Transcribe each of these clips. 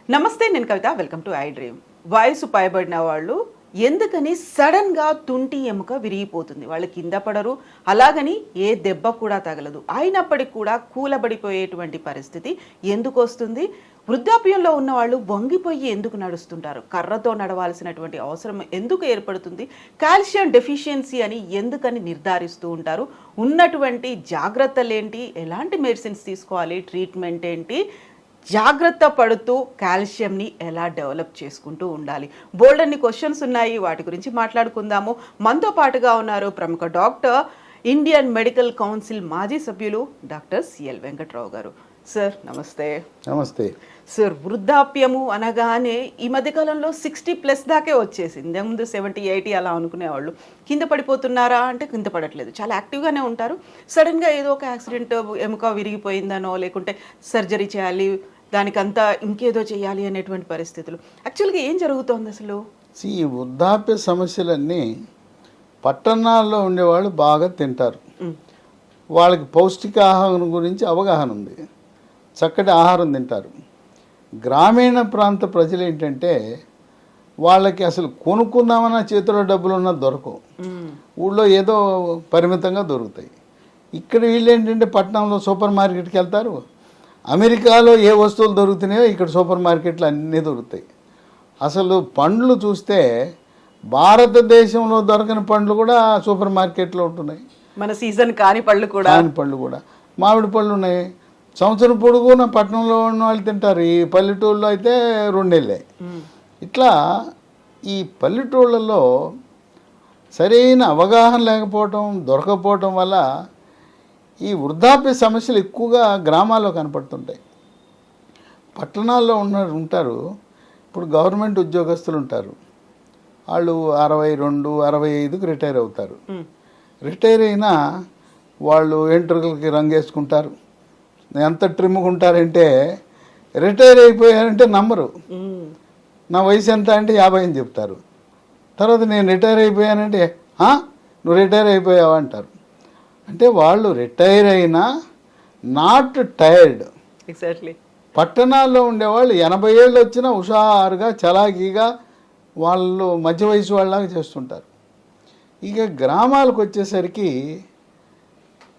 నమస్తే, నేను Kavitha. Welcome to I dream. వయసు పైబడిన వాళ్ళు ఎందుకని సడన్గా తుంటి ఎముక విరిగిపోతుంది? వాళ్ళు కింద పడరు, అలాగని ఏ దెబ్బ కూడా తగలదు, అయినప్పటికీ కూడా కూలబడిపోయేటువంటి పరిస్థితి ఎందుకు వస్తుంది? వృద్ధాప్యంలో ఉన్న వాళ్ళు వంగిపోయి ఎందుకు నడుస్తుంటారు? కర్రతో నడవాల్సినటువంటి అవసరం ఎందుకు ఏర్పడుతుంది? కాల్షియం డెఫిషియన్సీ అని ఎందుకని నిర్ధారిస్తూ ఉంటారు? ఉన్నటువంటి జాగ్రత్తలు ఏంటి? ఎలాంటి మెడిసిన్స్ తీసుకోవాలి? ట్రీట్మెంట్ ఏంటి? జాగ్రత్త పడుతూ కాల్షియంని ఎలా డెవలప్ చేసుకుంటూ ఉండాలి? బోల్డ్ అన్ని క్వశ్చన్స్ ఉన్నాయి, వాటి గురించి మాట్లాడుకుందాము. మనతో పాటుగా ఉన్నారు ప్రముఖ డాక్టర్, ఇండియన్ మెడికల్ కౌన్సిల్ మాజీ సభ్యులు డాక్టర్ సిఎల్ వెంకట్రావు గారు. సార్ నమస్తే. నమస్తే సార్, వృద్ధాప్యము అనగానే ఈ మధ్యకాలంలో 60+ దాకే వచ్చేసింది. ముందు 70, 80 అలా అనుకునేవాళ్ళు. కింద పడిపోతున్నారా అంటే కింద పడట్లేదు, చాలా యాక్టివ్గానే ఉంటారు. సడన్గా ఏదో ఒక యాక్సిడెంట్, ఎముక విరిగిపోయిందనో లేకుంటే సర్జరీ చేయాలి, దానికంతా ఇంకేదో చేయాలి అనేటువంటి పరిస్థితులు. యాక్చువల్గా ఏం జరుగుతోంది అసలు? ఈ వృద్ధాప్య సమస్యలన్నీ పట్టణాల్లో ఉండేవాళ్ళు బాగా తింటారు, వాళ్ళకి పౌష్టికాహారం గురించి అవగాహన ఉంది, చక్కటి ఆహారం తింటారు. గ్రామీణ ప్రాంత ప్రజలు ఏంటంటే వాళ్ళకి అసలు కొనుక్కుందామన్న చేతిలో డబ్బులు ఉన్నా దొరకవు, ఊళ్ళో ఏదో పరిమితంగా దొరుకుతాయి. ఇక్కడ వీళ్ళు ఏంటంటే పట్టణంలో సూపర్ మార్కెట్కి వెళ్తారు, అమెరికాలో ఏ వస్తువులు దొరుకుతున్నాయో ఇక్కడ సూపర్ మార్కెట్లు అన్నీ దొరుకుతాయి. అసలు పండ్లు చూస్తే భారతదేశంలో దొరకని పండ్లు కూడా సూపర్ మార్కెట్లో ఉంటున్నాయి. మన సీజన్ కాని పళ్ళు కూడా మామిడి పళ్ళు ఉన్నాయి. సంవత్సరం పొడుగున పట్టణంలో ఉన్న వాళ్ళు తింటారు, ఈ పల్లెటూళ్ళలో అయితే 2 నెలలే. ఇట్లా ఈ పల్లెటూళ్ళలో సరైన అవగాహన లేకపోవటం, దొరకపోవటం వల్ల ఈ వృద్ధాప్య సమస్యలు ఎక్కువగా గ్రామాల్లో కనపడుతుంటాయి. పట్టణాల్లో ఉంటారు. ఇప్పుడు గవర్నమెంట్ ఉద్యోగస్తులు ఉంటారు, వాళ్ళు 62, 65కి రిటైర్ అవుతారు. రిటైర్ అయినా వాళ్ళు ఎంట్రుకలకి రంగేసుకుంటారు, ఎంత ట్రిమ్గా ఉంటారంటే రిటైర్ అయిపోయారంటే నమ్మరు. నా వయసు ఎంత అంటే 50 అని చెప్తారు. తర్వాత నేను రిటైర్ అయిపోయానంటే నువ్వు రిటైర్ అయిపోయావా అంటారు. అంటే వాళ్ళు రిటైర్ అయినా నాట్ టైర్డ్. ఎగ్జాక్ట్లీ. పట్టణాల్లో ఉండేవాళ్ళు 80 ఏళ్ళు వచ్చినా హుషారుగా చలాకీగా వాళ్ళు మధ్య వయసు వాళ్ళలాగా చేస్తుంటారు. ఇక గ్రామాలకు వచ్చేసరికి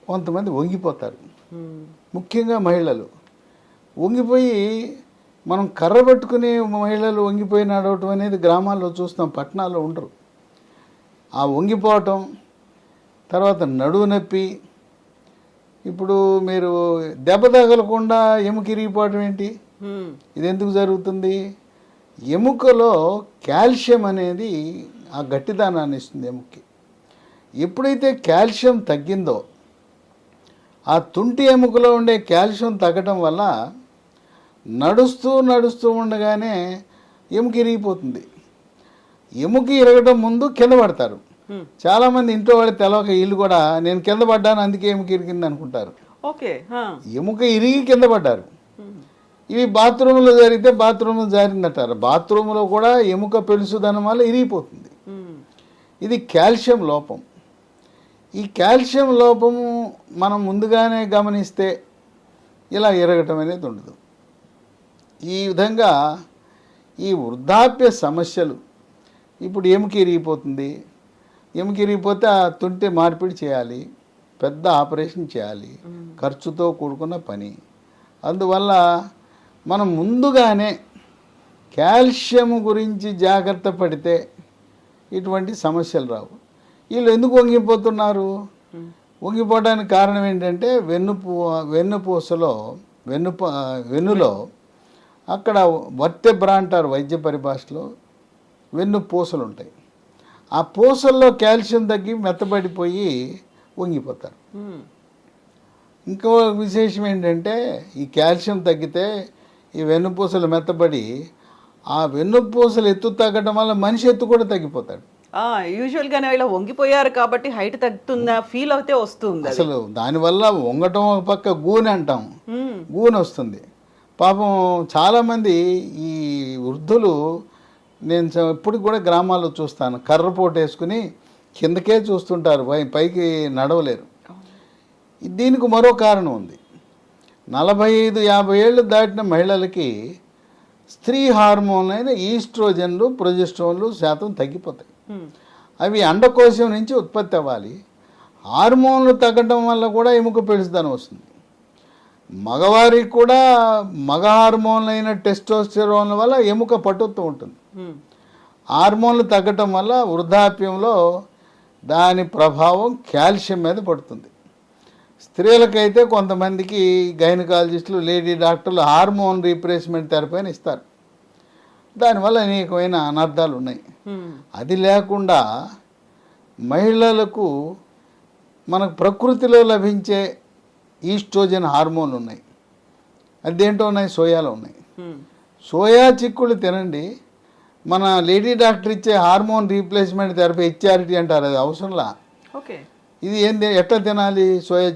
కొంతమంది వంగిపోతారు, ముఖ్యంగా మహిళలు వంగిపోయి, మనం కర్ర పట్టుకుని మహిళలు వంగిపోయి నడవటం అనేది గ్రామాల్లో చూస్తాం, పట్టణాల్లో ఉండరు. ఆ వంగిపోవటం, తర్వాత నడువు నొప్పి. ఇప్పుడు మీరు దెబ్బ తగలకుండా ఎముక ఇరిగిపోవటం ఏంటి? ఇది ఎందుకు జరుగుతుంది? ఎముకలో కాల్షియం అనేది ఆ గట్టిదానాన్ని ఇస్తుంది ఎముకకి. ఎప్పుడైతే కాల్షియం తగ్గిందో, ఆ తుంటి ఎముకలో ఉండే కాల్షియం తగ్గటం వల్ల నడుస్తూ ఉండగానే ఎముక ఇరిగిపోతుంది. ఎముక ఇరగడం ముందు కింద పడతారు. చాలామంది ఇంట్లో వాళ్ళు తెలవక వీళ్ళు కూడా నేను కింద పడ్డాను అందుకే ఎముక ఇరిగింది అనుకుంటారు. ఎముక ఇరిగి కింద పడ్డారు. ఇవి బాత్రూంలో జరిగితే బాత్రూంలో జారిందంటారు. బాత్రూంలో కూడా ఎముక పెలుసుదనం వల్ల ఇరిగిపోతుంది. ఇది కాల్షియం లోపం. ఈ కాల్షియం లోపము మనం ముందుగానే గమనిస్తే ఇలా ఇరగటం అనేది ఉండదు. ఈ విధంగా ఈ వృద్ధాప్య సమస్యలు, ఇప్పుడు ఎముక ఇరిగిపోతుంది, ఎముక ఇరిగిపోతే ఆ తుంటి మార్పిడి చేయాలి, పెద్ద ఆపరేషన్ చేయాలి, ఖర్చుతో కూడుకున్న పని. అందువల్ల మనం ముందుగానే కాల్షియం గురించి జాగ్రత్త పడితే ఇటువంటి సమస్యలు రావు. వీళ్ళు ఎందుకు వంగిపోతున్నారు? వంగిపోవడానికి కారణం ఏంటంటే వెన్నులో అక్కడ వర్టెబ్రా అంటారు వైద్య పరిభాషలో, వెన్నుపూసలు ఉంటాయి. ఆ పూసల్లో కాల్షియం తగ్గి మెత్తబడిపోయి వంగిపోతారు. ఇంకో విశేషం ఏంటంటే ఈ కాల్షియం తగ్గితే ఈ వెన్నుపూసలు మెత్తబడి ఆ వెన్నుపూసలు ఎత్తు తగ్గడం వల్ల మనిషి ఎత్తు కూడా తగ్గిపోతాడు. యూజువల్గానే ఇలా వంగిపోయారు కాబట్టి హైట్ తగ్గుతుందా ఫీల్ అయితే వస్తుంది. అసలు దానివల్ల వంగటం ఒక పక్క గూనె అంటాం, గూనె వస్తుంది. పాపం చాలామంది ఈ వృద్ధులు, నేను ఇప్పటికి కూడా గ్రామాల్లో చూస్తాను, కర్రపోటు వేసుకుని కిందకే చూస్తుంటారు, పైకి నడవలేరు. దీనికి మరో కారణం ఉంది. 45-50 ఏళ్ళు దాటిన మహిళలకి స్త్రీ హార్మోన్ అయిన ఈస్ట్రోజన్లు ప్రొజెస్ట్రాన్లు శాతం తగ్గిపోతాయి. అవి అండకోశం నుంచి ఉత్పత్తి అవ్వాలి. హార్మోన్లు తగ్గడం వల్ల కూడా ఎముక పెళుసుదనం వస్తుంది. మగవారికి కూడా మగ హార్మోన్లు అయిన టెస్టోస్టెరాన్ వల్ల ఎముక పటుత్వం ఉంటుంది. హార్మోన్లు తగ్గటం వల్ల వృద్ధాప్యంలో దాని ప్రభావం కాల్షియం మీద పడుతుంది. స్త్రీలకైతే కొంతమందికి గైనకాలజిస్టులు, లేడీ డాక్టర్లు హార్మోన్ రీప్లేస్మెంట్ థెరపీ అని ఇస్తారు. దానివల్ల అనేకమైన అనర్థాలు ఉన్నాయి. అది లేకుండా మహిళలకు మనకు ప్రకృతిలో లభించే ఈస్ట్రోజన్ హార్మోన్లు ఉన్నాయి. అదేంటో ఉన్నాయి, సోయాలో ఉన్నాయి. సోయా చిక్కుళ్ళు తినండి. మన లేడీ డాక్టర్ ఇచ్చే హార్మోన్ రీప్లేస్మెంట్ థెరపీ హెచ్ఆర్టీ అంటారు, అది అవసరంలా. ఓకే, ఇది ఏంది, ఎట్లా తినాలి? సోయా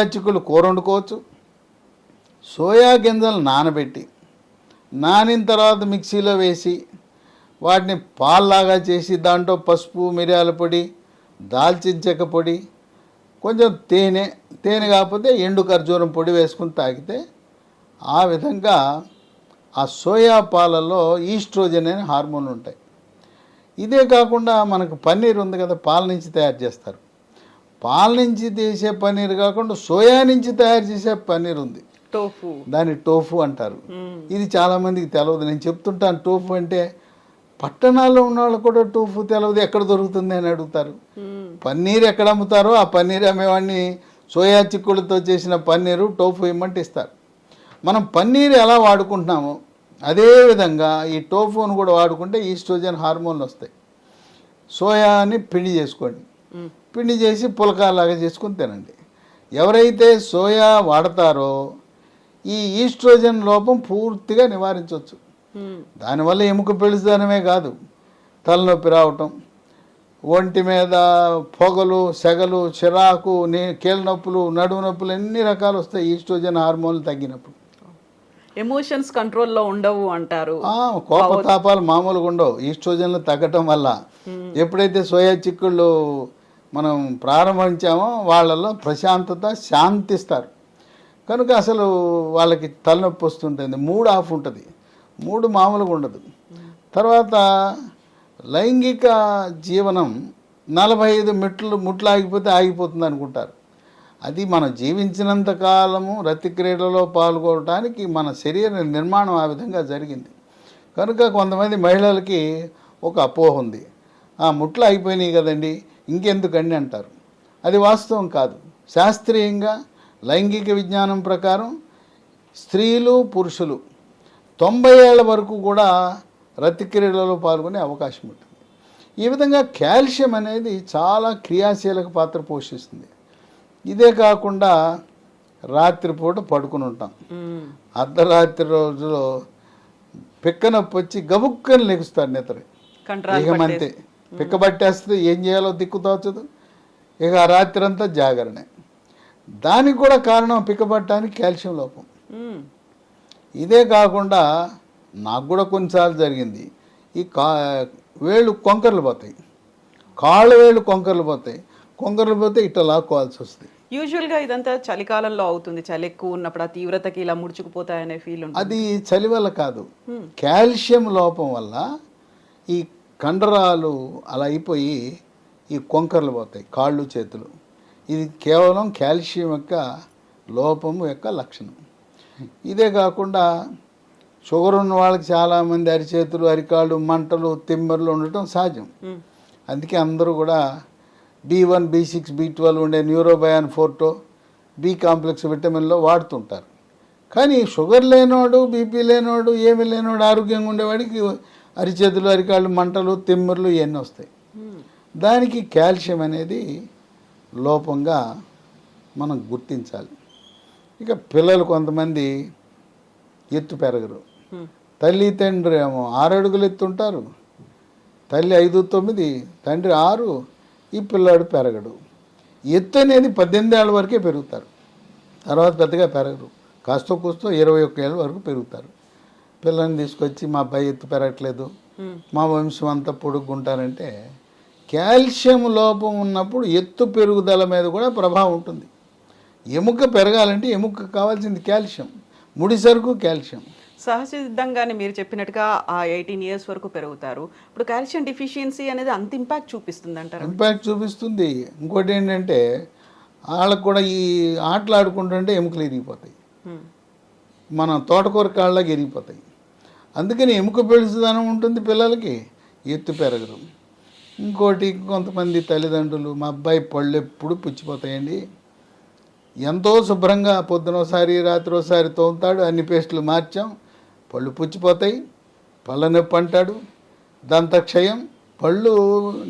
చిక్కుళ్ళు కూర వండుకోవచ్చు. సోయా గింజలు నానబెట్టి, నానిన తర్వాత మిక్సీలో వేసి వాటిని పాల్లాగా చేసి దాంట్లో పసుపు, మిరియాల పొడి, దాల్చిన చెక్క పొడి, కొంచెం తేనె కాకపోతే ఎండు ఖర్జూరం పొడి వేసుకుని తాగితే ఆ విధంగా ఆ సోయా పాలలో ఈస్ట్రోజన్ అనే హార్మోన్లు ఉంటాయి. ఇదే కాకుండా మనకు పన్నీర్ ఉంది కదా, పాల నుంచి తయారు చేస్తారు. పాల నుంచి తీసే పన్నీర్ కాకుండా సోయా నుంచి తయారు చేసే పన్నీర్ ఉంది, టోఫు. దాన్ని టోఫు అంటారు. ఇది చాలామందికి తెలియదు. నేను చెప్తుంటాను టోఫు అంటే. పట్టణాల్లో ఉన్న వాళ్ళు కూడా టోఫు తెలియదు, ఎక్కడ దొరుకుతుంది అని అడుగుతారు. పన్నీర్ ఎక్కడ అమ్ముతారో ఆ పన్నీర్ అమ్మేవాడిని సోయా చిక్కులతో చేసిన పన్నీరు టోఫు ఇమ్మంటే ఇస్తారు. మనం పన్నీర్ ఎలా వాడుకుంటున్నామో అదేవిధంగా ఈ టోఫును కూడా వాడుకుంటే ఈస్ట్రోజన్ హార్మోన్లు వస్తాయి. సోయాని పిండి చేసుకోండి, పిండి చేసి పులకాలాగా చేసుకుని తినండి. ఎవరైతే సోయా వాడతారో ఈ ఈస్ట్రోజన్ లోపం పూర్తిగా నివారించవచ్చు. దానివల్ల ఎముక పెళుసుదనమే కాదు, తలనొప్పి రావటం, ఒంటి మీద పొగలు, సెగలు, చిరాకు, కీళ్ళ నొప్పులు, నడుము నొప్పులు ఎన్ని రకాలు వస్తాయి ఈస్ట్రోజన్ హార్మోన్లు తగ్గినప్పుడు. ఎమోషన్స్ కంట్రోల్లో ఉండవు అంటారు. కోపతాపాలు మామూలుగా ఉండవు ఈస్ట్రోజన్లు తగ్గటం వల్ల. ఎప్పుడైతే సోయా చిక్కుళ్ళు మనం ప్రారంభించామో వాళ్ళలో ప్రశాంతత, శాంతిస్తారు. కనుక అసలు వాళ్ళకి తలనొప్పి వస్తుంటుంది, మూడ్ ఆఫ్ ఉంటుంది, మూడు మామూలుగా ఉండదు. తర్వాత లైంగిక జీవనం 45 ముట్లు ఆగిపోతే ఆగిపోతుంది అనుకుంటారు. అది మనం జీవించినంత కాలము రతి క్రీడలో పాల్గొనడానికి మన శరీర నిర్మాణం ఆ విధంగా జరిగింది. కనుక కొంతమంది మహిళలకి ఒక అపోహ ఉంది, ముట్లు ఆగిపోయినాయి కదండి ఇంకెందుకండి అంటారు. అది వాస్తవం కాదు. శాస్త్రీయంగా లైంగిక విజ్ఞానం ప్రకారం స్త్రీలు, పురుషులు 90 ఏళ్ల వరకు కూడా రతి క్రీడలలో పాల్గొనే అవకాశం ఉంటుంది. ఈ విధంగా కాల్షియం అనేది చాలా క్రియాశీలక పాత్ర పోషిస్తుంది. ఇదే కాకుండా రాత్రిపూట పడుకుని ఉంటాం, అర్ధరాత్రి రోజులో పిక్క నొప్పి వచ్చి గబుక్కని లెగుస్తారు నిద్ర. ఇకమంతే పిక్క పట్టేస్తే ఏం చేయాలో దిక్కు తోచదు. ఇక ఆ రాత్రి అంతా జాగరణే. దానికి కూడా కారణం పిక్క పట్టడానికి కాల్షియం లోపం. ఇదే కాకుండా నాకు కూడా కొన్నిసార్లు జరిగింది, ఈ వేళ్ళు కొంకర్లు పోతాయి, కాళ్ళు వేళ్ళు కొంకర్లు పోతే ఇట్లా లాక్కోవాల్సి వస్తుంది. యూజువల్గా ఇదంతా చలికాలంలో అవుతుంది, చలి ఎక్కువ ఉన్నప్పుడు ఆ తీవ్రతకి ఇలా ముడుచుకుపోతాయనే ఫీల్ ఉంటుంది. అది చలి వల్ల కాదు, కాల్షియం లోపం వల్ల ఈ కండరాలు అలా అయిపోయి ఈ కొంకర్లు పోతాయి, కాళ్ళు చేతులు. ఇది కేవలం కాల్షియం యొక్క లోపం యొక్క లక్షణం. ఇదే కాకుండా షుగర్ ఉన్న వాళ్ళకి చాలామంది అరిచేతులు, అరికాళ్ళు, మంటలు, తిమ్మర్లు ఉండటం సహజం. అందుకే అందరూ కూడా B1, B6, B12 ఉండే న్యూరోబయాన్ ఫోర్టో, బి కాంప్లెక్స్ విటమిన్లో వాడుతుంటారు. కానీ షుగర్ లేనివాడు, బీపీ లేనివాడు, ఏమీ లేనివాడు, ఆరోగ్యంగా ఉండేవాడికి అరిచేతులు, అరికాళ్ళు, మంటలు, తిమ్మర్లు ఇవన్నీ వస్తాయి. దానికి కాల్షియం అనేది లోపంగా మనం గుర్తించాలి. ఇక పిల్లలు కొంతమంది ఎత్తు పెరగరు. తల్లి తండ్రి ఏమో 6 అడుగులు ఎత్తుంటారు, తల్లి 5, 9, తండ్రి 6, ఈ పిల్లాడు పెరగడు. ఎత్తు అనేది 18 ఏళ్ళ వరకే పెరుగుతారు, తర్వాత పెద్దగా పెరగరు. కాస్త కూస్తో 21 ఏళ్ళ వరకు పెరుగుతారు. పిల్లల్ని తీసుకొచ్చి మా అబ్బాయి ఎత్తు పెరగట్లేదు, మా వంశం అంతా పొడుగుంటారంటే కాల్షియం లోపం ఉన్నప్పుడు ఎత్తు పెరుగుదల మీద కూడా ప్రభావం ఉంటుంది. ఎముక పెరగాలంటే ఎముక కావాల్సింది కాల్షియం, ముడి సరుకు కాల్షియం. సహజసిద్ధంగానే మీరు చెప్పినట్టుగా ఆ 18 ఇయర్స్ వరకు పెరుగుతారు. ఇప్పుడు కాల్షియం డిఫిషియన్సీ అనేది అంత ఇంపాక్ట్ చూపిస్తుంది అంటారు. ఇంపాక్ట్ చూపిస్తుంది. ఇంకోటి ఏంటంటే వాళ్ళకు కూడా ఈ ఆటలు ఆడుకుంటుంటే ఎముకలు ఇరిగిపోతాయి, మన తోటకూర కాళ్ళకి ఇరిగిపోతాయి. అందుకని ఎముక పెడుసుదనం ఉంటుంది పిల్లలకి, ఎత్తు పెరగరు. ఇంకోటి కొంతమంది తల్లిదండ్రులు మా అబ్బాయి పళ్ళు ఎప్పుడు పుచ్చిపోతాయండి, ఎంతో శుభ్రంగా పొద్దునోసారి రాత్రి ఒకసారి తోముతాడు, అన్ని పేస్టులు మార్చాం, పళ్ళు పుచ్చిపోతాయి, పళ్ళ నొప్పి అంటాడు, దంతక్షయం, పళ్ళు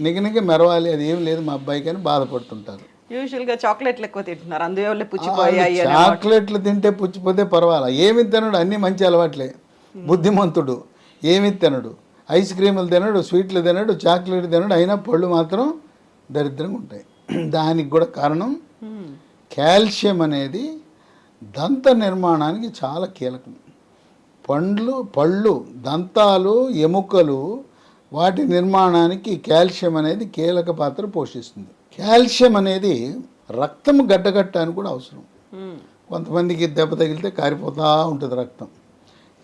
నిగనిగ మెరవాలి, అది ఏం లేదు మా అబ్బాయికి అని బాధపడుతుంటారు. యూజువల్గా చాక్లెట్లు ఎక్కువ తింటున్నారు, అందువల్ల పుచ్చిపోయాయి. చాక్లెట్లు తింటే పుచ్చిపోతే పర్వాలా, ఏమి తినడు, అన్నీ మంచి అలవాట్లే, బుద్ధిమంతుడు, ఏమి తినడు, ఐస్ క్రీములు తినడు, స్వీట్లు తినడు, చాక్లెట్ తినడు, అయినా పళ్ళు మాత్రం దరిద్రంగా ఉంటాయి. దానికి కూడా కారణం కాల్షియం అనేది దంత నిర్మాణానికి చాలా కీలకం. పళ్ళు, దంతాలు, ఎముకలు, వాటి నిర్మాణానికి కాల్షియం అనేది కీలక పాత్ర పోషిస్తుంది. కాల్షియం అనేది రక్తం గడ్డగట్టడానికి కూడా అవసరం. కొంతమందికి దెబ్బ తగిలితే కారిపోతూ ఉంటుంది రక్తం.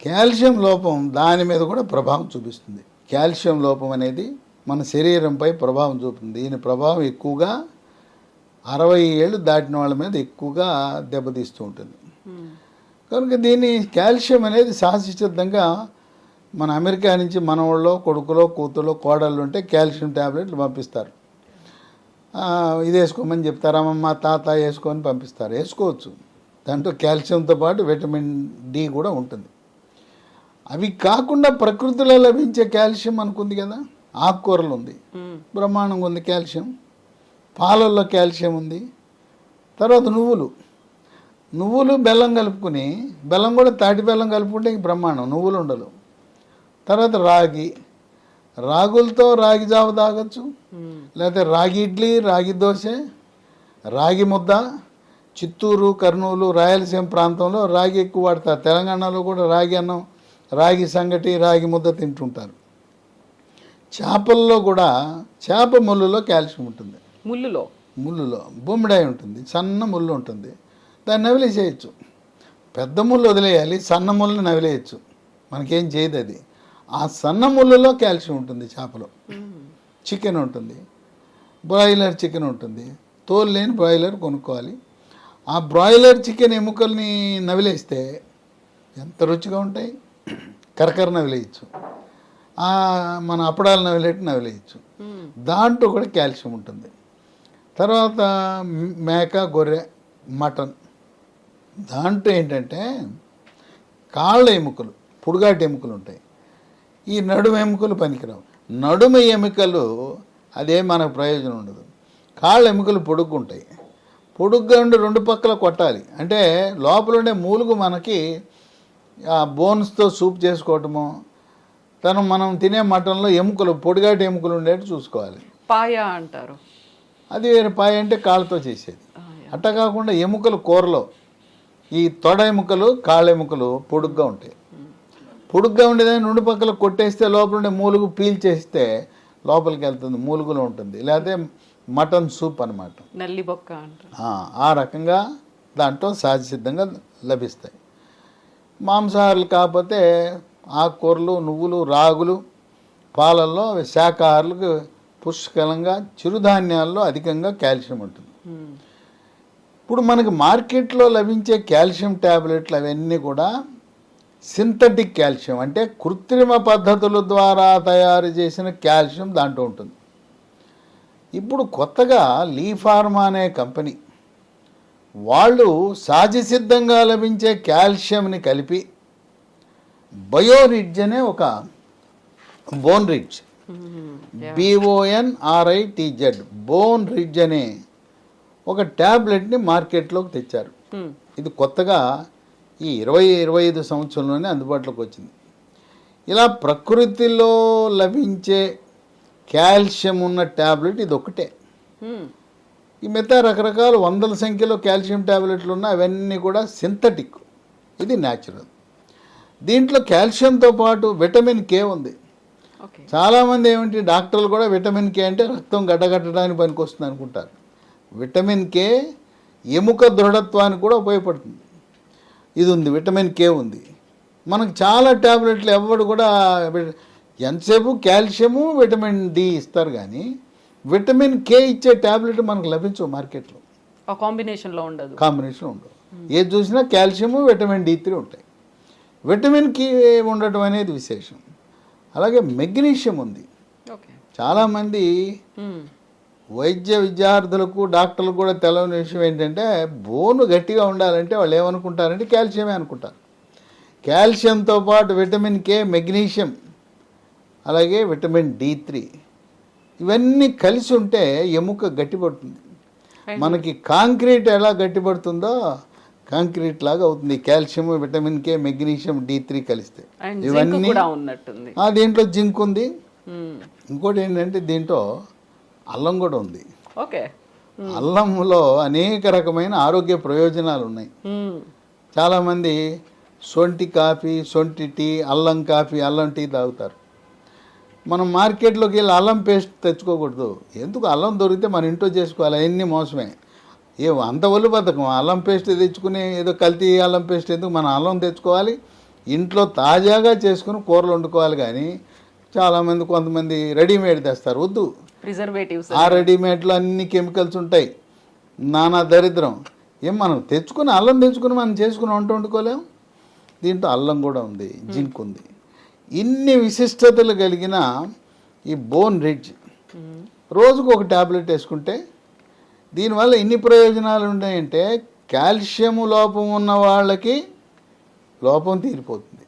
కాల్షియం లోపం దాని మీద కూడా ప్రభావం చూపిస్తుంది. కాల్షియం లోపం అనేది మన శరీరంపై ప్రభావం చూపుతుంది. దీని ప్రభావం ఎక్కువగా 60 ఏళ్ళు దాటిన వాళ్ళ మీద ఎక్కువగా దెబ్బతీస్తూ ఉంటుంది. కనుక దీన్ని కాల్షియం అనేది సహజసిద్ధంగా మన అమెరికా నుంచి మన వాళ్ళలో కొడుకులో కూతులో కోడళ్ళు ఉంటే కాల్షియం ట్యాబ్లెట్లు పంపిస్తారు. ఇది వేసుకోమని చెప్తారు, అమ్మమ్మ తాత వేసుకొని పంపిస్తారు. వేసుకోవచ్చు, దాంట్లో కాల్షియంతో పాటు విటమిన్ డి కూడా ఉంటుంది. అవి కాకుండా ప్రకృతిలో లభించే కాల్షియం అనుకుంది కదా, ఆకుకూరలు ఉంది, బ్రహ్మాండంగా ఉంది కాల్షియం, పాలల్లో కాల్షియం ఉంది. తర్వాత నువ్వులు బెల్లం కలుపుకుని, బెల్లం కూడా తాటి బెల్లం కలుపుకుంటే ఇంక బ్రహ్మాండం, నువ్వులు ఉండలు. తర్వాత రాగులతో రాగి జావ తాగొచ్చు, లేకపోతే రాగి ఇడ్లీ, రాగి దోశ, రాగి ముద్ద. చిత్తూరు, కర్నూలు, రాయలసీమ ప్రాంతంలో రాగి ఎక్కువ వాడతారు. తెలంగాణలో కూడా రాగి అన్నం, రాగి సంగటి, రాగి ముద్ద తింటుంటారు. చేపల్లో కూడా చేప ముళ్ళులో కాల్షియం ఉంటుంది. ముళ్ళులో బొమ్మిడాయి ఉంటుంది, సన్న ముళ్ళు ఉంటుంది, దాన్ని నవిలేసేయచ్చు. పెద్ద ముళ్ళు వదిలేయాలి, సన్న ముళ్ళని నవిలేయచ్చు, మనకేం చేయదు అది. ఆ సన్న ముళ్ళలో కాల్షియం ఉంటుంది చేపలో. చికెన్ ఉంటుంది, బ్రాయిలర్ చికెన్ ఉంటుంది, తోలు లేని బ్రాయిలర్ కొనుక్కోవాలి. ఆ బ్రాయిలర్ చికెన్ ఎముకల్ని నవిలేస్తే ఎంత రుచిగా ఉంటాయి, కరకర నవిలేయచ్చు, మన అప్పడాలు నవిలేయచ్చు. దాంట్లో కూడా కాల్షియం ఉంటుంది. తర్వాత మేక, గొర్రె, మటన్, దాంట్లో ఏంటంటే కాళ్ళ ఎముకలు, పుడుగాటి ఎముకలు ఉంటాయి. ఈ నడుము ఎముకలు పనికిరావు. నడుము ఎముకలు అదే మనకు ప్రయోజనం ఉండదు. కాళ్ళ ఎముకలు పొడుగ్గుంటాయి, పొడుగ్గా ఉండి 2 పక్కల కొట్టాలి. అంటే లోపల ఉండే మూలుగు మనకి ఆ బోన్స్తో సూప్ చేసుకోవటము, మనం తినే మటన్లో ఎముకలు, పొడిగాటి ఎముకలు ఉండేట్టు చూసుకోవాలి. పాయ అంటారు, అది వేరే. పాయ అంటే కాళ్ళతో చేసేది. అట్ట కాకుండా ఎముకలు కూరలో ఈ తొడ ఎముకలు, కాళ్ళ ఎముకలు పొడుగ్గా ఉంటాయి. పొడుగ్గా ఉండేదాన్ని 2 పక్కల కొట్టేస్తే లోపల ఉండే మూలుగు పీల్చేస్తే లోపలికి వెళ్తుంది, మూలుగులో ఉంటుంది. లేకపోతే మటన్ సూప్ అనమాట, నల్లి బొక్క అంటారు. ఆ రకంగా దాంట్లో సహజసిద్ధంగా లభిస్తాయి. మాంసాహారులు కాకపోతే ఆకుకూరలు, నువ్వులు, రాగులు, పాలల్లో శాకాహారులకు పుష్కలంగా, చిరుధాన్యాల్లో అధికంగా కాల్షియం ఉంటుంది. ఇప్పుడు మనకి మార్కెట్లో లభించే కాల్షియం ట్యాబ్లెట్లు అవన్నీ కూడా సింథటిక్ కాల్షియం, అంటే కృత్రిమ పద్ధతుల ద్వారా తయారు చేసిన కాల్షియం దాంట్లో ఉంటుంది. ఇప్పుడు కొత్తగా లీ ఫార్మా అనే కంపెనీ వాళ్ళు సహజసిద్ధంగా లభించే కాల్షియంని కలిపి బయోరిడ్జ్ అనే ఒక bone ridge, BONRIDZ, bone ridge అనే ఒక ట్యాబ్లెట్ని మార్కెట్లోకి తెచ్చారు. ఇది కొత్తగా ఈ 20-25 సంవత్సరంలోనే అందుబాటులోకి వచ్చింది. ఇలా ప్రకృతిలో లభించే కాల్షియం ఉన్న ట్యాబ్లెట్ ఇది ఒకటే. ఈ మిగతా రకరకాల వందల సంఖ్యలో కాల్షియం ట్యాబ్లెట్లు ఉన్నాయి, అవన్నీ కూడా సింథటిక్, ఇది న్యాచురల్. దీంట్లో కాల్షియంతో పాటు విటమిన్ కే ఉంది. చాలామంది ఏమిటి, డాక్టర్లు కూడా విటమిన్ కే అంటే రక్తం గడ్డగట్టడానికి పనికి వస్తుంది అనుకుంటారు. విటమిన్ కే ఎముక దృఢత్వానికి కూడా ఉపయోగపడుతుంది. ఇది ఉంది, విటమిన్ కే ఉంది. మనకు చాలా ట్యాబ్లెట్లు ఎవరు కూడా ఎంతసేపు కాల్షియము విటమిన్ డి ఇస్తారు, కానీ విటమిన్ కే ఇచ్చే ట్యాబ్లెట్ మనకు లభించవు మార్కెట్లో. ఆ కాంబినేషన్లో ఉండదు, కాంబినేషన్ ఉండవు. ఏది చూసినా కాల్షియము విటమిన్ D3 ఉంటాయి. విటమిన్ కే ఉండటం అనేది విశేషం. అలాగే మెగ్నీషియం ఉంది. ఓకే. చాలామంది వైద్య విద్యార్థులకు డాక్టర్లకు కూడా తెలవని విషయం ఏంటంటే బోను గట్టిగా ఉండాలంటే వాళ్ళు ఏమనుకుంటారంటే కాల్షియమే అనుకుంటారు. కాల్షియంతో పాటు విటమిన్ కే, మెగ్నీషియం, అలాగే విటమిన్ D3 ఇవన్నీ కలిసి ఉంటే ఎముక గట్టిపడుతుంది. మనకి కాంక్రీట్ ఎలా గట్టిపడుతుందో కాంక్రీట్ లాగా అవుతుంది calcium, vitamin K, magnesium, D3 కలిస్తే. ఇవన్నీ దీంట్లో జింక్ ఉంది. ఇంకోటి ఏంటంటే దీంట్లో అల్లం కూడా ఉంది. ఓకే. అల్లంలో అనేక రకమైన ఆరోగ్య ప్రయోజనాలు ఉన్నాయి. చాలామంది సొంటి కాఫీ, సొంటి టీ, అల్లం కాఫీ, అల్లం టీ తాగుతారు. మనం మార్కెట్లోకి వెళ్ళి అల్లం పేస్ట్ తెచ్చుకోకూడదు. ఎందుకు? అల్లం దొరికితే మన ఇంట్లో చేసుకోవాలి. అవన్నీ మోసమే. అంత ఒళ్ళు బద్ధకం. అల్లం పేస్ట్ తెచ్చుకుని ఏదో కల్తీ అల్లం పేస్ట్ ఎందుకు? మన అల్లం తెచ్చుకోవాలి, ఇంట్లో తాజాగా చేసుకుని కూరలు వండుకోవాలి. కానీ చాలామంది కొంతమంది రెడీమేడ్ తెస్తారు. వద్దు, ప్రిజర్వేటివ్స్. ఆ రెడీమేడ్లో అన్ని కెమికల్స్ ఉంటాయి, నానా దరిద్రం. మనం తెచ్చుకుని అల్లం తెచ్చుకుని మనం చేసుకుని వంట వండుకోలేం. దీంట్లో అల్లం కూడా ఉంది, జింక్ ఉంది. ఇన్ని విశిష్టతలు కలిగిన ఈ బోన్ రిడ్జ్ రోజుకు ఒక ట్యాబ్లెట్ వేసుకుంటే దీనివల్ల ఇన్ని ప్రయోజనాలు ఉన్నాయంటే కాల్షియం లోపం ఉన్న వాళ్ళకి లోపం తీరిపోతుంది.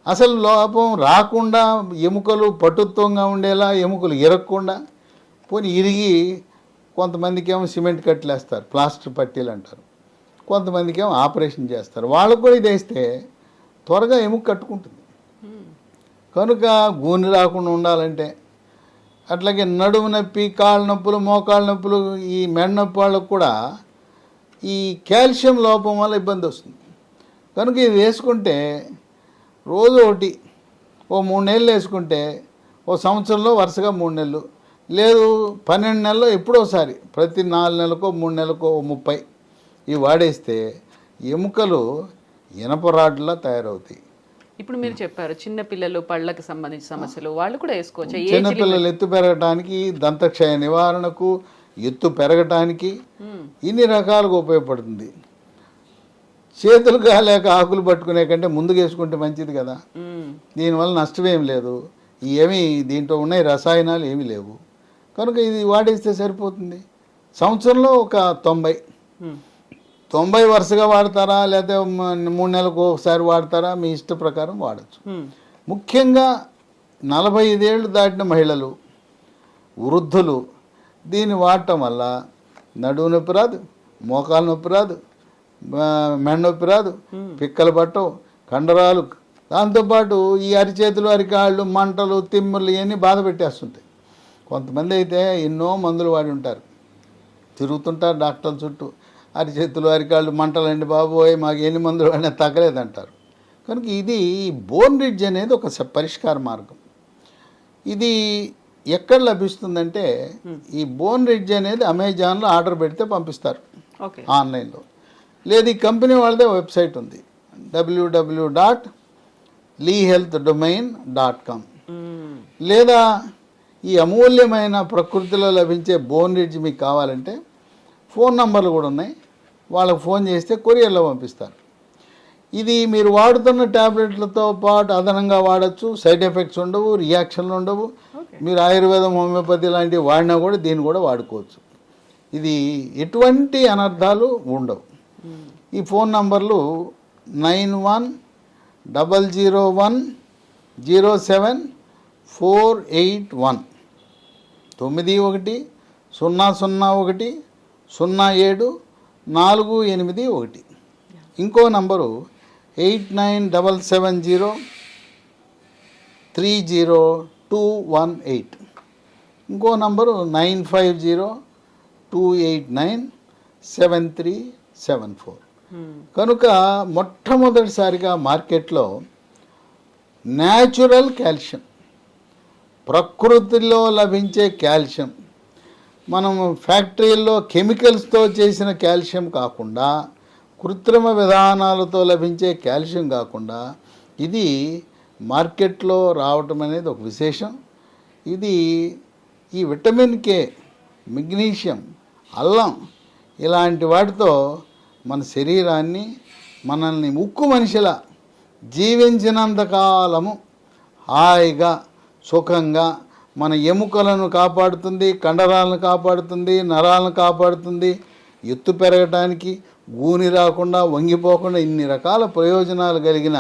అసలు లోపం రాకుండా ఎముకలు పటుత్వంగా ఉండేలా, ఎముకలు ఇరగకుండా, పోనీ ఇరిగి కొంతమందికి ఏమో సిమెంట్ కట్టలేస్తారు, ప్లాస్టర్ పట్టీలు అంటారు, కొంతమందికి ఏమో ఆపరేషన్ చేస్తారు. వాళ్ళకు కూడా ఇది వేస్తే త్వరగా ఎముక కట్టుకుంటుంది. కనుక గూని రాకుండా ఉండాలంటే, అట్లాగే నడుము నొప్పి, కాళ్ళ నొప్పులు, మోకాళ్ళ నొప్పులు, ఈ మెడ నొప్పి వాళ్ళకు కూడా ఈ కాల్షియం లోపం వల్ల ఇబ్బంది వస్తుంది. కనుక ఇది వేసుకుంటే రోజు ఒకటి 3 నెలలు వేసుకుంటే సంవత్సరంలో వరుసగా 3 నెలలు, లేదు 12 నెలల్లో ఎప్పుడోసారి, ప్రతి 4 నెలలకో 3 నెలలకో 30 ఇవి వాడేస్తే ఎముకలు ఇనపరాడ్లా తయారవుతాయి. ఇప్పుడు మీరు చెప్పారు చిన్నపిల్లలు పళ్ళకి సంబంధించిన సమస్యలు వాళ్ళు కూడా వేసుకోవచ్చు. చిన్నపిల్లలు ఎత్తు పెరగటానికి, దంతక్షయ నివారణకు, ఎత్తు పెరగటానికి ఇన్ని రకాలుగా ఉపయోగపడుతుంది. చేతులు కాలేక ఆకులు పట్టుకునే కంటే ముందుకు వేసుకుంటే మంచిది కదా. దీనివల్ల నష్టమేం లేదు. ఏమీ దీంట్లో ఉన్నాయి రసాయనాలు ఏమీ లేవు. కనుక ఇది వాడేస్తే సరిపోతుంది. సంవత్సరంలో ఒక 90 వరుసగా వాడతారా, లేకపోతే 3 నెలలకు ఒకసారి వాడతారా, మీ ఇష్ట ప్రకారం వాడచ్చు. ముఖ్యంగా 45 ఏళ్ళు దాటిన మహిళలు, వృద్ధులు దీన్ని వాడటం వల్ల నడుము నొప్పి రాదు, మోకాలు నొప్పి రాదు, మెడ నొప్పి రాదు, పిక్కలు పట్టవు, కండరాలు, దాంతోపాటు ఈ అరిచేతులు, అరికాళ్ళు, మంటలు, తిమ్ములు ఇవన్నీ బాధ పెట్టేస్తుంటాయి. కొంతమంది అయితే ఎన్నో మందులు వాడి ఉంటారు, తిరుగుతుంటారు డాక్టర్ల చుట్టూ. అరిచేతులు, అరికాళ్ళు మంటలండి బాబోయ్, మాకు ఎన్ని మందులు వాడినా తగ్గలేదంటారు. కనుక ఇది బోన్ రిడ్జ్ అనేది ఒక పరిష్కార మార్గం. ఇది ఎక్కడ లభిస్తుందంటే ఈ బోన్ రిడ్జ్ అనేది అమెజాన్లో ఆర్డర్ పెడితే పంపిస్తారు ఆన్లైన్లో. లేదు ఈ కంపెనీ వాళ్ళదే వెబ్సైట్ ఉంది, www.leehealthdomain.com. లేదా ఈ అమూల్యమైన ప్రకృతిలో లభించే బోన్ రిడ్జ్ మీకు కావాలంటే ఫోన్ నంబర్లు కూడా ఉన్నాయి, వాళ్ళకు ఫోన్ చేస్తే కొరియర్లో పంపిస్తారు. ఇది మీరు వాడుతున్న ట్యాబ్లెట్లతో పాటు అదనంగా వాడచ్చు, సైడ్ ఎఫెక్ట్స్ ఉండవు, రియాక్షన్లు ఉండవు. మీరు ఆయుర్వేదం, హోమియోపతి లాంటివి వాడినా కూడా దీన్ని కూడా వాడుకోవచ్చు. ఇది ఎటువంటి అనర్థాలు ఉండవు. ఈ ఫోన్ నంబర్లు 9100107481 9100010748. ఇంకో నంబరు 8977030218. ఇంకో నంబరు 9502897374. కనుక మొట్టమొదటిసారిగా మార్కెట్లో న్యాచురల్ కాల్షియం, ప్రకృతిలో లభించే కాల్షియం, మనం ఫ్యాక్టరీల్లో కెమికల్స్తో చేసిన కాల్షియం కాకుండా, కృత్రిమ విధానాలతో లభించే కాల్షియం కాకుండా ఇది మార్కెట్లో రావటం అనేది ఒక విశేషం. ఇది ఈ విటమిన్ కే, మెగ్నీషియం, అల్లం ఇలాంటి వాటితో మన శరీరాన్ని, మనల్ని ఉక్కు మనిషిలా జీవించినంత కాలము హాయిగా సుఖంగా మన ఎముకలను కాపాడుతుంది, కండరాలను కాపాడుతుంది, నరాలను కాపాడుతుంది, ఎత్తు పెరగటానికి, గూని రాకుండా, వంగిపోకుండా ఇన్ని రకాల ప్రయోజనాలు కలిగిన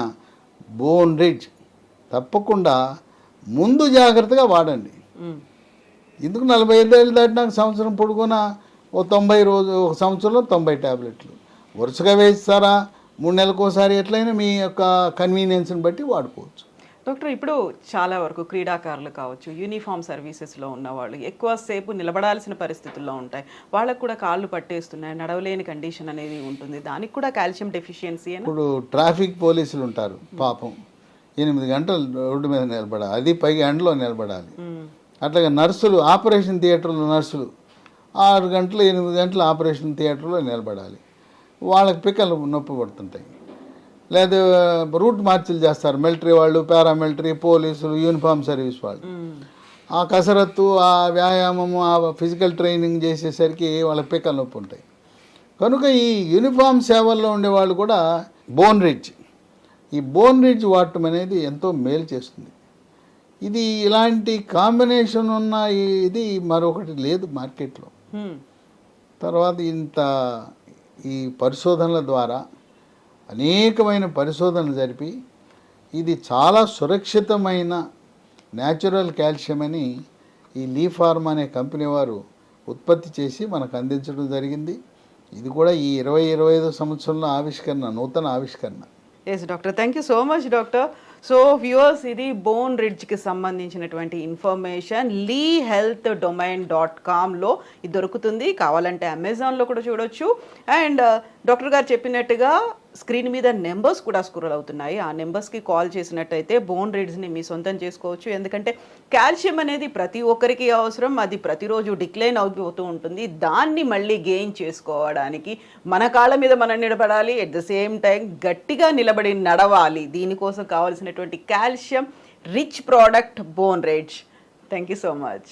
బోన్ రిడ్జ్ తప్పకుండా ముందు జాగ్రత్తగా వాడండి. ఎందుకు 45 ఏళ్ళు దాటినాక సంవత్సరం పొడుగున ఓ 90 రోజు, ఒక సంవత్సరంలో 90 ట్యాబ్లెట్లు వరుసగా వేస్తారా, 3 నెలలకోసారి ఎట్లయినా మీ యొక్క కన్వీనియన్స్ని బట్టి వాడుకోవచ్చు. డాక్టర్, ఇప్పుడు చాలా వరకు క్రీడాకారులు కావచ్చు, యూనిఫామ్ సర్వీసెస్లో ఉన్నవాళ్ళు ఎక్కువసేపు నిలబడాల్సిన పరిస్థితుల్లో ఉంటాయి. వాళ్ళకు కూడా కాళ్ళు పట్టేస్తున్నాయి, నడవలేని కండిషన్ అనేది ఉంటుంది. దానికి కూడా కాల్షియం డెఫిషియన్సీ. ఇప్పుడు ట్రాఫిక్ పోలీసులు ఉంటారు పాపం, 8 గంటలు రోడ్డు మీద నిలబడాలి, అది పైగా ఎండలో నిలబడాలి. అట్లాగే నర్సులు, ఆపరేషన్ థియేటర్లో నర్సులు 6 గంటలు 8 గంటలు ఆపరేషన్ థియేటర్లో నిలబడాలి. వాళ్ళకి పిక్కలు నొప్పి పడుతుంటాయి. లేదా రూట్ మార్చిలు చేస్తారు మిలిటరీ వాళ్ళు, పారామిలిటరీ, పోలీసులు, యూనిఫామ్ సర్వీస్ వాళ్ళు. ఆ కసరత్తు, ఆ వ్యాయామము, ఆ ఫిజికల్ ట్రైనింగ్ చేసేసరికి వాళ్ళకి పిక్కలు నొప్పి ఉంటాయి. కనుక ఈ యూనిఫామ్ సేవల్లో ఉండేవాళ్ళు కూడా ఈ బోన్ రిడ్జ్ వాడటం అనేది ఎంతో మేలు చేస్తుంది. ఇది ఇలాంటి కాంబినేషన్ ఉన్న ఇది మరొకటి లేదు మార్కెట్లో. తర్వాత ఈ పరిశోధనల ద్వారా అనేకమైన పరిశోధనలు జరిపి ఇది చాలా సురక్షితమైన న్యాచురల్ కాల్షియం అని ఈ లీ ఫార్మ్ అనే కంపెనీ వారు ఉత్పత్తి చేసి మనకు అందించడం జరిగింది. ఇది కూడా ఈ 20-25 సంవత్సరంలో ఆవిష్కరణ, నూతన ఆవిష్కరణ. Yes doctor, thank you so much doctor. So viewers, ఇది బోన్ రిడ్జ్కి సంబంధించినటువంటి ఇన్ఫర్మేషన్ lehealthdomain.comలో ఇది దొరుకుతుంది. కావాలంటే అమెజాన్లో కూడా చూడొచ్చు. అండ్ డాక్టర్ గారు చెప్పినట్టుగా స్క్రీన్ మీద నెంబర్స్ కూడా స్క్రోల్ అవుతున్నాయి. ఆ నెంబర్స్కి కాల్ చేసినట్టయితే బోన్ రిడ్జ్ని మీ సొంతం చేసుకోవచ్చు. ఎందుకంటే కాల్షియం అనేది ప్రతి ఒక్కరికి అవసరం. అది ప్రతిరోజు డిక్లైన్ అవుతూ ఉంటుంది. దాన్ని మళ్ళీ గెయిన్ చేసుకోవడానికి మన కాళ్ళ మీద మనం నిలబడాలి. ఎట్ ద సేమ్ టైం గట్టిగా నిలబడి నడవాలి. దీనికోసం కావాల్సినటువంటి calcium rich product bone ridge. Thank you so much.